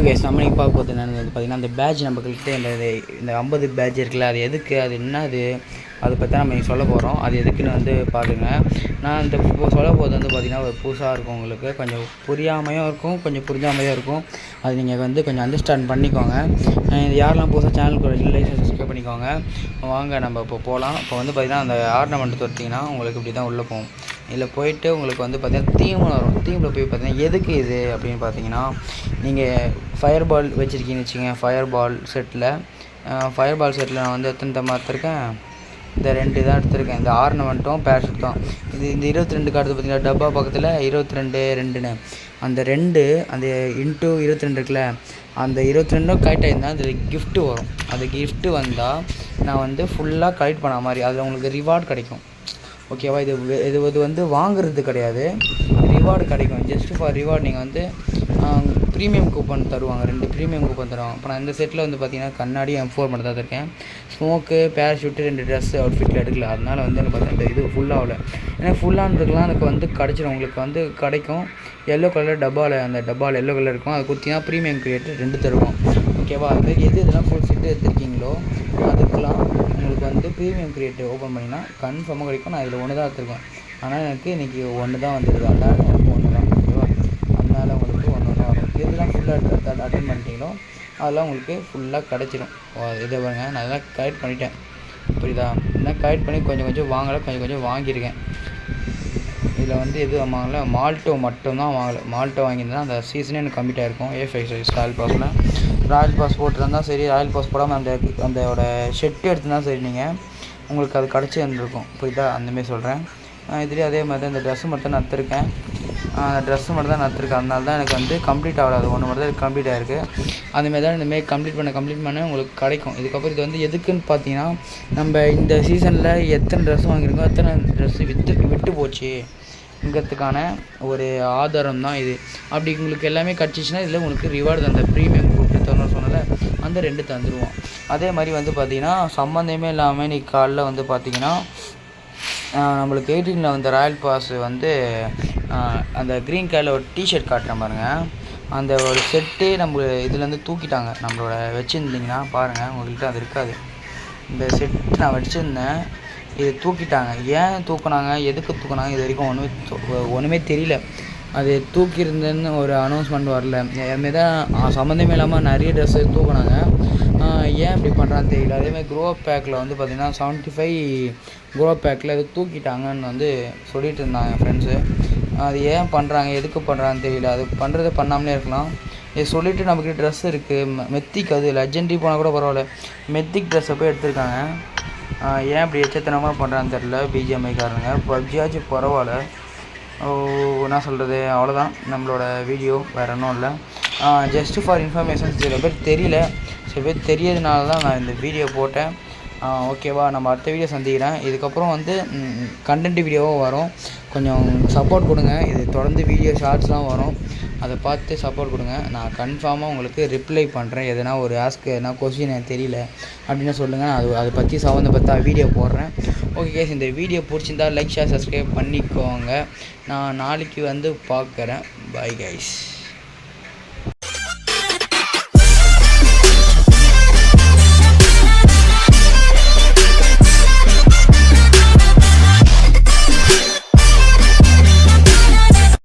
Guys நம்ம இன்னைக்கு பார்க்க போகிறது என்னென்னு வந்து பார்த்திங்கன்னா அந்த பேட்ச் நம்மக்கிட்ட இந்த 50 பேட்ச் இருக்குல்ல, அது எதுக்கு, அது என்னது, அதை பற்றி நம்ம இன்றைக்கி சொல்ல போகிறோம். அது எதுக்குன்னு வந்து பாருங்கள். நான் இந்த சொல்ல போகிறது வந்து பார்த்திங்கன்னா ஒரு புதுசாக இருக்கும், உங்களுக்கு கொஞ்சம் புரியாமையும் இருக்கும், கொஞ்சம் புரிஞ்சாமையும் இருக்கும். அது நீங்கள் வந்து கொஞ்சம் அண்டர்ஸ்டாண்ட் பண்ணிக்கோங்க. இது யாரெல்லாம் புதுசாக சேனலுக்கு இல்லை சப்ஸ்கிரைப் பண்ணிக்கோங்க. வாங்க நம்ம இப்போ போகலாம். இப்போ வந்து பார்த்திங்கன்னா அந்த ஆர்னமெண்ட் தொட்டிங்கன்னா உங்களுக்கு இப்படி தான் உள்ளே போகும். இதில் போயிட்டு உங்களுக்கு வந்து பார்த்திங்கன்னா தீம்னு வரும். தீமில் போய் பார்த்திங்கன்னா எதுக்கு இது அப்படின்னு பார்த்தீங்கன்னா, நீங்கள் ஃபயர் பால் வச்சுருக்கீங்கன்னு வச்சுங்க. ஃபயர் பால் செட்டில் நான் வந்து எத்தனை தான் எடுத்திருக்கேன், இந்த 2 தான் எடுத்திருக்கேன். இந்த ஆர்னமெண்ட்டும் பேராஷூட் தான். இந்த 22 கார்டு பார்த்திங்கன்னா டப்பா பக்கத்தில் 22 அந்த 2 அந்த இன்ட்டு 22 இருக்குல்ல, அந்த 22 கலெக்ட் ஆகிருந்தால் அதில் கிஃப்ட்டு வரும். அந்த கிஃப்ட்டு வந்தால் நான் வந்து ஃபுல்லாக கலெக்ட் பண்ண மாதிரி அதில் உங்களுக்கு ரிவார்டு கிடைக்கும். ஓகேவா? இது வந்து வாங்குறது கிடையாது, ரிவார்டு கிடைக்கும். ஜஸ்ட் ஃபார் ரிவார்டு நீங்கள் வந்து ப்ரீமியம் கூப்பன் தருவாங்க, 2 ப்ரீமியம் கூப்பன் தருவாங்க. இப்போ நான் இந்த செட்டில் வந்து பார்த்திங்கன்னா கண்ணாடி M4 மட்டும் தான் இருக்கேன். ஸ்மோக்கு, பேராஷூட்டு, 2 ட்ரெஸ்ஸு அவுட்ஃபிட்டில் எடுக்கல. அதனால் வந்து எனக்கு பார்த்தீங்கன்னா இது ஃபுல்லாகல. ஏன்னா ஃபுல்லானதுக்கெலாம் எனக்கு வந்து கிடச்சிடும். உங்களுக்கு வந்து கிடைக்கும். எல்லோ கலர் டப்பாவில், அந்த டப்பாவில் எல்லோ கலர் இருக்கும். அது குத்தினா ப்ரீமியம் கிரியேட்டர் 2 தருவோம். ஓகேவா? அதுமாதிரி இதெல்லாம் ஃபுல் செட்டு எடுத்துருக்கீங்களோ அதுக்கெலாம் உங்களுக்கு வந்து ப்ரீமியம் கிரியேட்டர் ஓப்பன் பண்ணிங்கன்னா கன்ஃபார்மாக கிடைக்கும். நான் இதில் 1 தான் எடுத்துருக்கேன். ஆனால் எனக்கு இன்றைக்கி 1 தான் வந்துடுது. அதனால் எனக்கு 1 தான். ஓகேவா? அதனால் உங்களுக்கு 1 தான் வரும். இதெல்லாம் ஃபுல்லாக அட்டன் பண்ணிட்டீங்களோ அதெல்லாம் உங்களுக்கு ஃபுல்லாக கிடச்சிடும். இதை பாருங்க, நான் அதெல்லாம் கலெக்ட் பண்ணிட்டேன். புரியுதா? இதெல்லாம் கலெக்ட் பண்ணி கொஞ்சம் வாங்கலை, கொஞ்சம் வாங்கியிருக்கேன். இதில் வந்து எது வாங்கலை, மால்ட்டோ மட்டும்தான் வாங்கலை. மால்ட்டோ வாங்கியிருந்தா அந்த சீசனே எனக்கு கம்ப்ளீட் ஆகிருக்கும். A5 ராயல் பாஸில் ராயல் பாஸ் போட்டுருந்தால் சரி, ராயல் பாஸ் போடாமல் அந்தோட ஷெட்டு எடுத்துருந்தால் சரி, நீங்கள் உங்களுக்கு அது கிடச்சி வந்துருக்கும். புரியுதா? அந்தமாரி சொல்கிறேன். இதுலேயே அதே மாதிரி தான் இந்த ட்ரெஸ்ஸு மட்டும் தான் நத்திருக்கேன். அதனால தான் எனக்கு வந்து கம்ப்ளீட் ஆகாது. 1 மட்டும் தான் கம்ப்ளீட் ஆகிருக்கு. அதுமாரி தான் இந்தமாரி கம்ப்ளீட் பண்ண உங்களுக்கு கிடைக்கும். இதுக்கப்புறம் இது வந்து எதுக்குன்னு பார்த்தீங்கன்னா, நம்ம இந்த சீசனில் எத்தனை ட்ரெஸ் வாங்கியிருக்கோம், எத்தனை ட்ரெஸ்ஸு விட்டு போச்சுங்கிறதுக்கான ஒரு ஆதாரம் தான் இது. அப்படி உங்களுக்கு எல்லாமே கிடச்சிச்சின்னா இதில் உங்களுக்கு ரிவார்டு அந்த ப்ரீமியம் கொடுத்து தரணும்னு சொன்னல, அந்த 2 தந்துடுவோம். அதே மாதிரி வந்து பார்த்திங்கன்னா சம்மந்தமே இல்லாமல் இன்றைக்கி காலைல வந்து பார்த்திங்கன்னா நம்மளுக்கு 18ல் வந்த ராயல் பாஸ் வந்து அந்த க்ரீன் கலரில் ஒரு டிஷர்ட் காட்டுறேன் பாருங்கள். அந்த ஒரு செட்டே நம்ம இதுலேருந்து தூக்கிட்டாங்க. நம்மளோட வச்சுருந்தீங்கன்னா பாருங்கள், உங்கள்கிட்ட அது இருக்காது. இந்த செட்டு நான் வச்சுருந்தேன், இது தூக்கிட்டாங்க. ஏன் தூக்குனாங்க, எதுக்கு தூக்குனாங்க, இது வரைக்கும் ஒன்றுமே தெரியல. அது தூக்கியிருந்தேன்னு ஒரு அனௌன்ஸ்மெண்ட் வரல. அதுமாரி தான் சம்மந்தமே இல்லாமல் நிறைய ட்ரெஸ்ஸு தூக்குனாங்க. ஏன் இப்படி பண்ணுறான்னு தெரியல. அதேமாதிரி க்ரோ பேக்கில் வந்து பார்த்திங்கன்னா 75 க்ரோ பேக்கில் இது தூக்கிட்டாங்கன்னு வந்து சொல்லிகிட்டு இருந்தாங்க என் ஃப்ரெண்ட்ஸு. அது ஏன் பண்ணுறாங்க, எதுக்கு பண்ணுறான்னு தெரியல. அது பண்ணுறதை பண்ணாமலே இருக்கலாம். இது சொல்லிவிட்டு நம்மக்கிட்ட ட்ரெஸ் இருக்குது, மெத்திக், அது லெஜெண்டரி போனால் கூட பரவாயில்ல, மெத்திக் ட்ரெஸ்ஸை போய் எடுத்துருக்காங்க. ஏன் இப்படி எச்சத்தனமாக பண்ணுறான்னு தெரியல பிஜிஎம்ஐக்காரங்க. பப்ஜியாச்சும் பரவாயில்ல. என்ன சொல்கிறது, அவ்வளோதான் நம்மளோட வீடியோ, வேறு ஒன்றும் இல்லை. Just for information. சில பேர் தெரியல, சில பேர் தெரியறதுனால தான் நான் இந்த வீடியோ போட்டேன். ஓகேவா? நம்ம அடுத்த வீடியோ சந்திக்கிறேன். இதுக்கப்புறம் வந்து கண்டென்ட் வீடியோவும் வரும். கொஞ்சம் சப்போர்ட் கொடுங்க. இது தொடர்ந்து வீடியோ ஷார்ட்ஸ்லாம் வரும், அதை பார்த்து சப்போர்ட் கொடுங்க. நான் கன்ஃபார்மாக உங்களுக்கு ரிப்ளை பண்ணுறேன். எதனா ஒரு எதனா கொஸ்டின் எனக்கு தெரியல அப்படின்னு சொல்லுங்கள். நான் அதை பற்றி சம்மந்தப்பட்ட வீடியோ போடுறேன். ஓகே கேஸ், இந்த வீடியோ பிடிச்சிருந்தா லைக், ஷேர், சப்ஸ்கிரைப் பண்ணிக்கோங்க. நான் நாளைக்கு வந்து பார்க்குறேன். Bye guys.